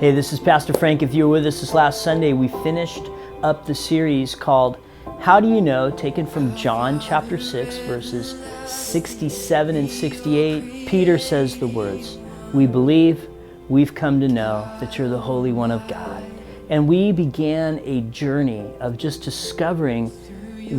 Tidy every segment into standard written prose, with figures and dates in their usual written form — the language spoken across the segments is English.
Hey, this is Pastor Frank. If you were with us this last Sunday, we finished up the series called How Do You Know?, taken from John chapter 6, verses 67 and 68. Peter says the words, "We believe, we've come to know that you're the Holy One of God." And we began a journey of just discovering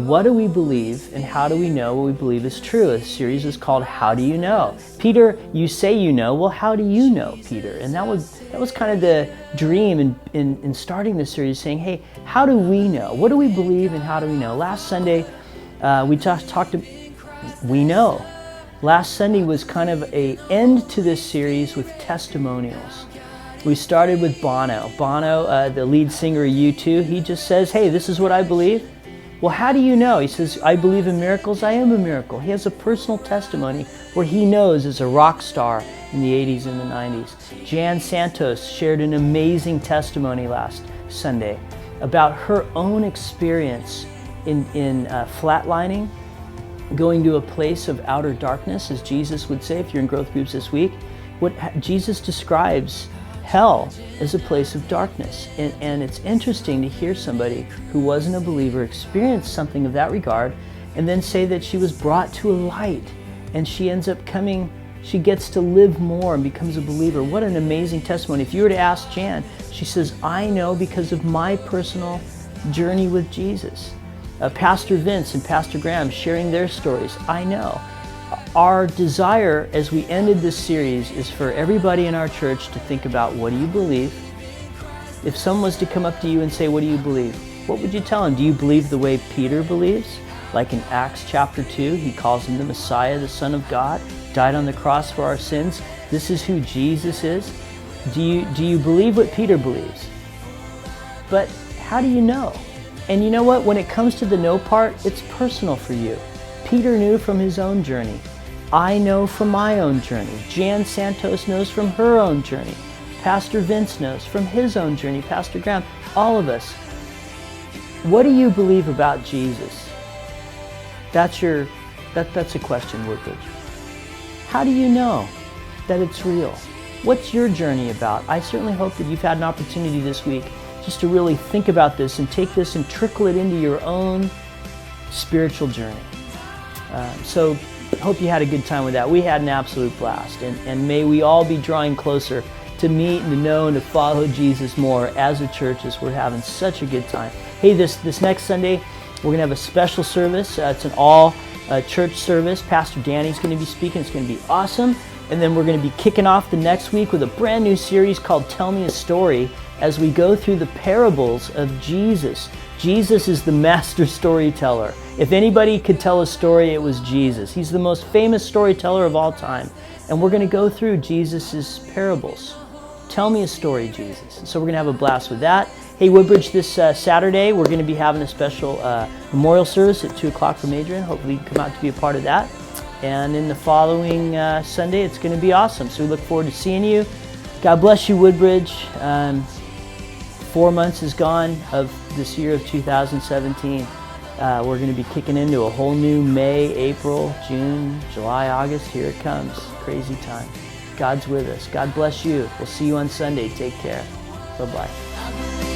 what do we believe and how do we know what we believe is true. The series is called How Do You Know? Peter, you say you know. Well, how do you know, Peter? And that was kind of the dream in starting this series, saying, hey, how do we know? What do we believe and how do we know? Last Sunday, we talked we know. Last Sunday was kind of an end to this series with testimonials. We started with Bono. Bono, the lead singer of U2, he just says, hey, this is what I believe. Well, how do you know? He says, I believe in miracles, I am a miracle. He has a personal testimony where he knows as a rock star in the 80s and the 90s. Jan Santos shared an amazing testimony last Sunday about her own experience in flatlining, going to a place of outer darkness, as Jesus would say if you're in growth groups this week. What Jesus describes hell is a place of darkness. And it's interesting to hear somebody who wasn't a believer experience something of that regard and then say that she was brought to a light and she ends up she gets to live more and becomes a believer. What an amazing testimony. If you were to ask Jan, she says, I know because of my personal journey with Jesus. Pastor Vince and Pastor Graham sharing their stories, I know. Our desire as we ended this series is for everybody in our church to think about, what do you believe? If someone was to come up to you and say, what do you believe? What would you tell them? Do you believe the way Peter believes? Like in Acts chapter 2, he calls him the Messiah, the Son of God, died on the cross for our sins. This is who Jesus is. Do you believe what Peter believes? But how do you know? And you know what? When it comes to the know part, it's personal for you. Peter knew from his own journey. I know from my own journey. Jan Santos knows from her own journey. Pastor Vince knows from his own journey. Pastor Graham, all of us. What do you believe about Jesus? That's a question, Woodbridge. How do you know that it's real? What's your journey about? I certainly hope that you've had an opportunity this week just to really think about this and take this and trickle it into your own spiritual journey. So hope you had a good time with that. We had an absolute blast, and may we all be drawing closer to meet and to know and to follow Jesus more as a church, as we're having such a good time. Hey, this next Sunday, we're going to have a special service. It's an all church service. Pastor Danny's going to be speaking. It's going to be awesome. And then we're going to be kicking off the next week with a brand new series called Tell Me a Story, as we go through the parables of Jesus. Jesus is the master storyteller. If anybody could tell a story, it was Jesus. He's the most famous storyteller of all time. And we're going to go through Jesus' parables. Tell me a story, Jesus. So we're going to have a blast with that. Hey, Woodbridge, this Saturday, we're going to be having a special memorial service at 2 o'clock from Adrian. Hopefully you can come out to be a part of that. And in the following Sunday, it's going to be awesome. So we look forward to seeing you. God bless you, Woodbridge. 4 months is gone of this year of 2017. We're going to be kicking into a whole new May, April, June, July, August. Here it comes. Crazy time. God's with us. God bless you. We'll see you on Sunday. Take care. Bye-bye.